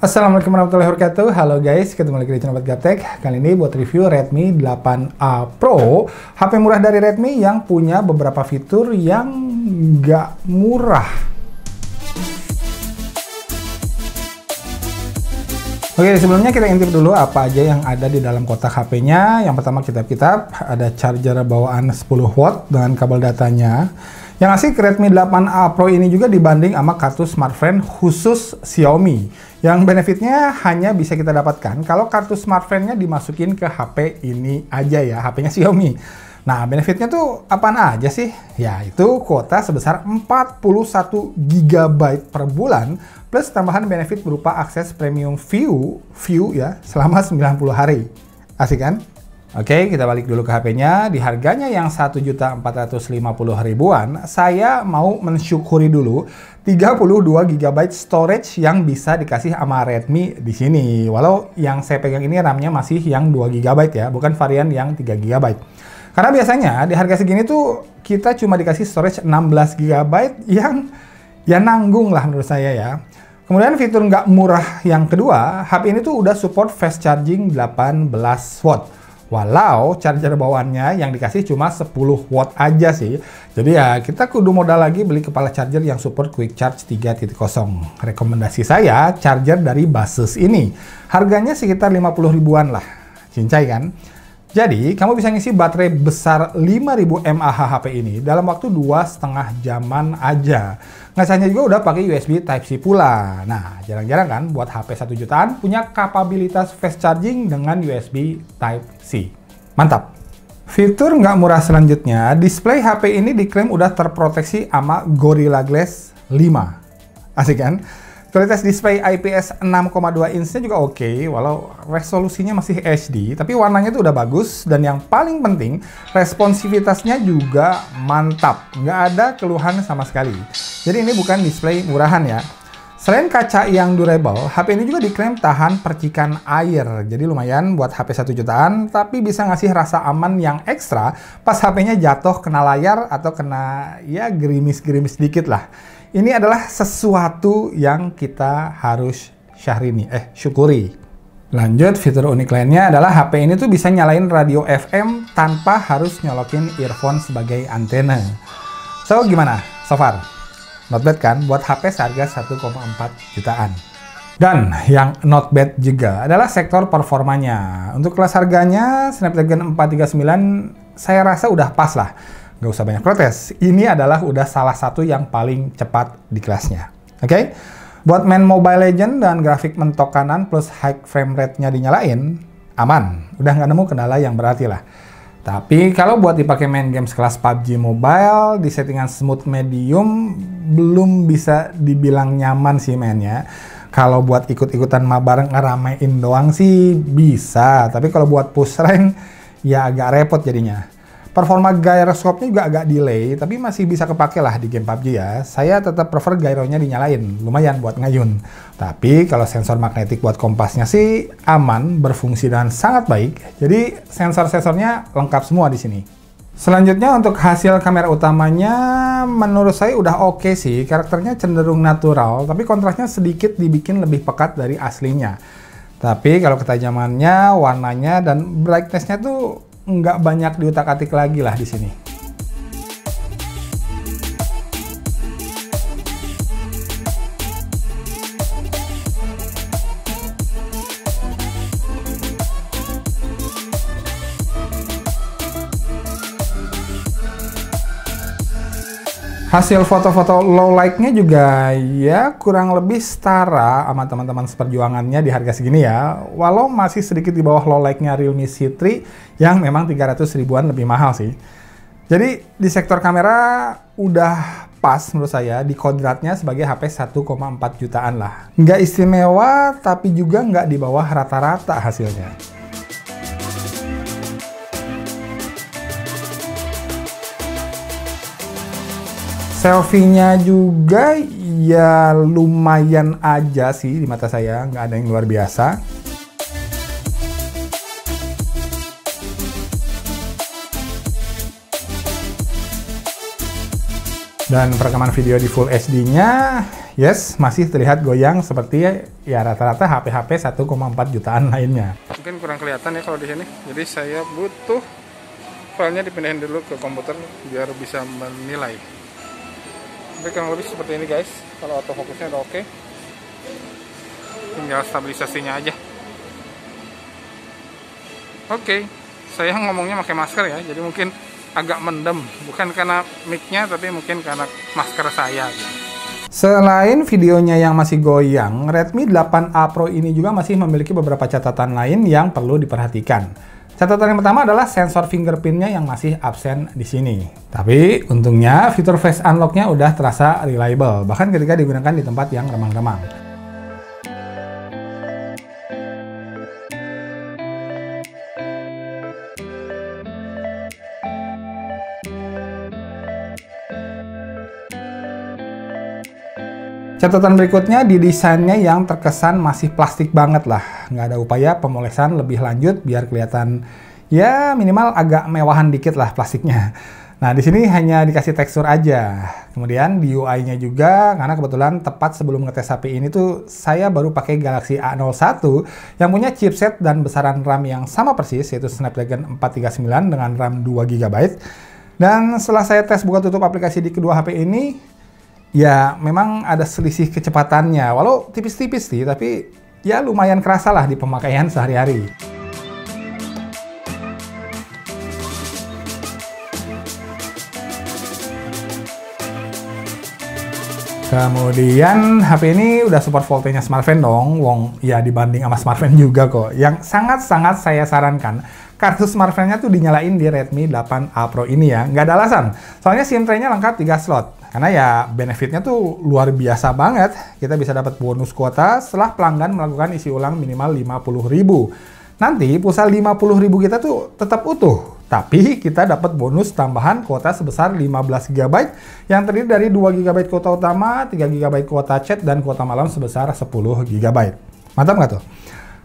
Assalamualaikum warahmatullahi wabarakatuh. Halo guys, ketemu lagi di channel Gaptek. Kali ini buat review Redmi 8A Pro, HP murah dari Redmi yang punya beberapa fitur yang nggak murah. Oke, sebelumnya kita intip dulu apa aja yang ada di dalam kotak HP-nya. Yang pertama kitab-kitab, ada charger bawaan 10 watt dengan kabel datanya. Yang asik, Redmi 8A Pro ini juga dibanding sama kartu smartphone khusus Xiaomi. Yang benefitnya hanya bisa kita dapatkan kalau kartu smartphone-nya dimasukin ke HP ini aja ya, HP-nya Xiaomi. Nah, benefitnya tuh apaan aja sih? Ya, itu kuota sebesar 41 GB per bulan, plus tambahan benefit berupa akses premium view ya, selama 90 hari. Asik kan? Oke, kita balik dulu ke HP-nya. Di harganya yang 1.450.000-an, saya mau mensyukuri dulu 32 GB storage yang bisa dikasih sama Redmi di sini. Walau yang saya pegang ini RAM-nya masih yang 2 GB ya, bukan varian yang 3 GB. Karena biasanya di harga segini tuh kita cuma dikasih storage 16 GB yang ya nanggung lah menurut saya ya. Kemudian fitur nggak murah yang kedua, HP ini tuh udah support fast charging 18 watt. Walau charger bawaannya yang dikasih cuma 10 watt aja sih. Jadi ya kita kudu modal lagi beli kepala charger yang support quick charge 3.0. Rekomendasi saya charger dari Baseus ini. Harganya sekitar 50 ribuan lah. Cincai kan? Jadi kamu bisa ngisi baterai besar 5000 mAh HP ini dalam waktu 2,5 jaman aja. Ngecasnya juga udah pakai USB Type-C pula. Nah, jarang-jarang kan buat HP 1 jutaan punya kapabilitas fast charging dengan USB Type-C. Mantap! Fitur nggak murah selanjutnya, display HP ini diklaim udah terproteksi sama Gorilla Glass 5. Asik kan? Kualitas display IPS 6,2 inch-nya juga oke, walau resolusinya masih HD, tapi warnanya tuh udah bagus, dan yang paling penting, responsivitasnya juga mantap. Nggak ada keluhan sama sekali. Jadi ini bukan display murahan ya. Selain kaca yang durable, HP ini juga diklaim tahan percikan air. Jadi lumayan buat HP 1 jutaan, tapi bisa ngasih rasa aman yang ekstra pas HP-nya jatuh kena layar atau kena ya gerimis-gerimis dikit lah. Ini adalah sesuatu yang kita harus syukuri. Lanjut, fitur unik lainnya adalah HP ini tuh bisa nyalain radio FM tanpa harus nyolokin earphone sebagai antena. So, gimana? So far? Not bad kan? Buat HP seharga 1,4 jutaan. Dan yang not bad juga adalah sektor performanya. Untuk kelas harganya, Snapdragon 439 saya rasa udah pas lah. Nggak usah banyak protes. Ini adalah udah salah satu yang paling cepat di kelasnya. Oke? Buat main Mobile Legends dan grafik mentok kanan plus high frame rate-nya dinyalain, aman. Udah nggak nemu kendala yang berarti lah. Tapi kalau buat dipakai main games kelas PUBG Mobile di settingan smooth medium, belum bisa dibilang nyaman sih mainnya. Kalau buat ikut-ikutan mabar ngeramein doang sih bisa. Tapi kalau buat push rank, ya agak repot jadinya. Performa gyroscope-nya juga agak delay, tapi masih bisa kepake lah di game PUBG ya. Saya tetap prefer gyronya dinyalain, lumayan buat ngayun. Tapi kalau sensor magnetik buat kompasnya sih aman, berfungsi dan sangat baik. Jadi sensor-sensornya lengkap semua di sini. Selanjutnya untuk hasil kamera utamanya, menurut saya udah oke sih. Karakternya cenderung natural, tapi kontrasnya sedikit dibikin lebih pekat dari aslinya. Tapi kalau ketajamannya, warnanya, dan brightness-nya tuh nggak banyak diutak-atik lagi lah di sini. Hasil foto-foto low light-nya juga ya kurang lebih setara sama teman-teman seperjuangannya di harga segini ya. Walau masih sedikit di bawah low light-nya Realme C3 yang memang 300 ribuan lebih mahal sih. Jadi di sektor kamera udah pas menurut saya di kodratnya sebagai HP 1,4 jutaan lah. Nggak istimewa tapi juga nggak di bawah rata-rata hasilnya. Selfie-nya juga ya lumayan aja sih di mata saya, nggak ada yang luar biasa. Dan perekaman video di Full HD-nya, yes, masih terlihat goyang seperti ya rata-rata HP-HP 1,4 jutaan lainnya. Mungkin kurang kelihatan ya kalau di sini. Jadi saya butuh filenya dipindahin dulu ke komputer biar bisa menilai. Tapi kurang lebih seperti ini guys. Kalau autofocusnya udah oke, tinggal stabilisasinya aja. Oke, saya ngomongnya pakai masker ya, jadi mungkin agak mendem, bukan karena mic-nya tapi mungkin karena masker saya gitu. Selain videonya yang masih goyang, Redmi 8A Pro ini juga masih memiliki beberapa catatan lain yang perlu diperhatikan. Catatan yang pertama adalah sensor fingerprint-nya yang masih absen di sini. Tapi untungnya fitur face unlock-nya udah terasa reliable, bahkan ketika digunakan di tempat yang remang-remang. Catatan berikutnya di desainnya yang terkesan masih plastik banget lah. Nggak ada upaya pemolesan lebih lanjut biar kelihatan ya minimal agak mewahan dikit lah plastiknya. Nah di sini hanya dikasih tekstur aja. Kemudian di UI-nya juga, karena kebetulan tepat sebelum ngetes HP ini tuh saya baru pakai Galaxy A01 yang punya chipset dan besaran RAM yang sama persis, yaitu Snapdragon 439 dengan RAM 2GB. Dan setelah saya tes buka tutup aplikasi di kedua HP ini, ya, memang ada selisih kecepatannya, walau tipis-tipis sih, tapi ya lumayan kerasa lah di pemakaian sehari-hari. Kemudian HP ini udah support voltenya smartphone dong, wong ya dibanding sama smartphone juga kok. Yang sangat-sangat saya sarankan, kartu smartphone-nya tuh dinyalain di Redmi 8A Pro ini ya, nggak ada alasan. Soalnya SIM tray-nya lengkap 3 slot. Karena ya benefitnya tuh luar biasa banget. Kita bisa dapat bonus kuota setelah pelanggan melakukan isi ulang minimal 50.000. Nanti pulsa 50.000 kita tuh tetap utuh. Tapi kita dapat bonus tambahan kuota sebesar 15 GB yang terdiri dari 2 GB kuota utama, 3 GB kuota chat, dan kuota malam sebesar 10 GB. Mantap nggak tuh?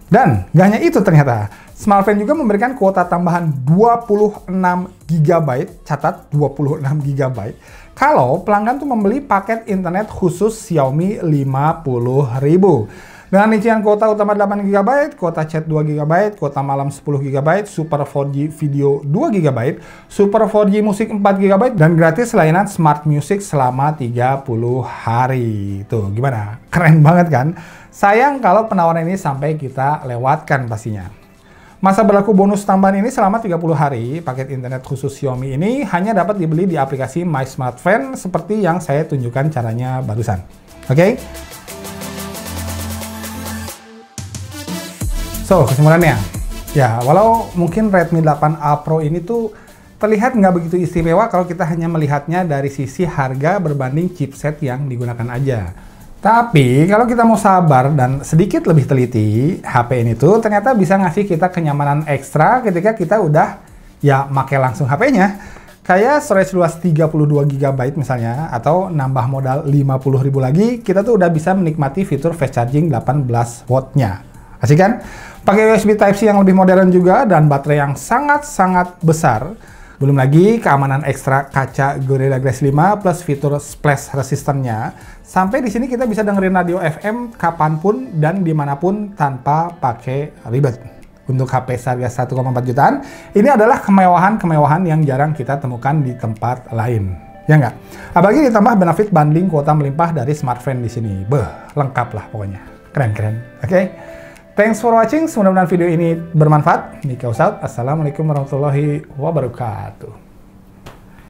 Dan gak hanya itu ternyata, smartphone juga memberikan kuota tambahan 26 GB, catat 26 GB, kalau pelanggan tuh membeli paket internet khusus Xiaomi 50.000. Dengan rincian kuota utama 8 GB, kuota chat 2 GB, kuota malam 10 GB, Super 4G video 2 GB, Super 4G musik 4 GB, dan gratis layanan Smart Music selama 30 hari. Tuh, gimana? Keren banget kan? Sayang kalau penawaran ini sampai kita lewatkan pastinya. Masa berlaku bonus tambahan ini selama 30 hari, paket internet khusus Xiaomi ini hanya dapat dibeli di aplikasi My Smartphone seperti yang saya tunjukkan caranya barusan. Oke? So, kesimpulannya, ya walau mungkin Redmi 8A Pro ini tuh terlihat nggak begitu istimewa kalau kita hanya melihatnya dari sisi harga berbanding chipset yang digunakan aja. Tapi kalau kita mau sabar dan sedikit lebih teliti, HP ini tuh ternyata bisa ngasih kita kenyamanan ekstra ketika kita udah ya make langsung HP-nya. Kayak storage luas 32 GB misalnya, atau nambah modal 50.000 lagi, kita tuh udah bisa menikmati fitur fast charging 18 watt-nya. Asik kan? Pakai USB Type-C yang lebih modern juga dan baterai yang sangat-sangat besar. Belum lagi keamanan ekstra kaca Gorilla Glass 5 plus fitur splash resistance-nya. Sampai di sini kita bisa dengerin radio FM kapanpun dan dimanapun tanpa pakai ribet. Untuk HP seharga 1,4 jutaan, ini adalah kemewahan-kemewahan yang jarang kita temukan di tempat lain. Ya nggak? Apalagi ditambah benefit bundling kuota melimpah dari smartphone di sini. Beh, lengkap lah pokoknya. Keren-keren. Oke? Thanks for watching, mudah-mudahan video ini bermanfaat. Mika out. Assalamualaikum warahmatullahi wabarakatuh.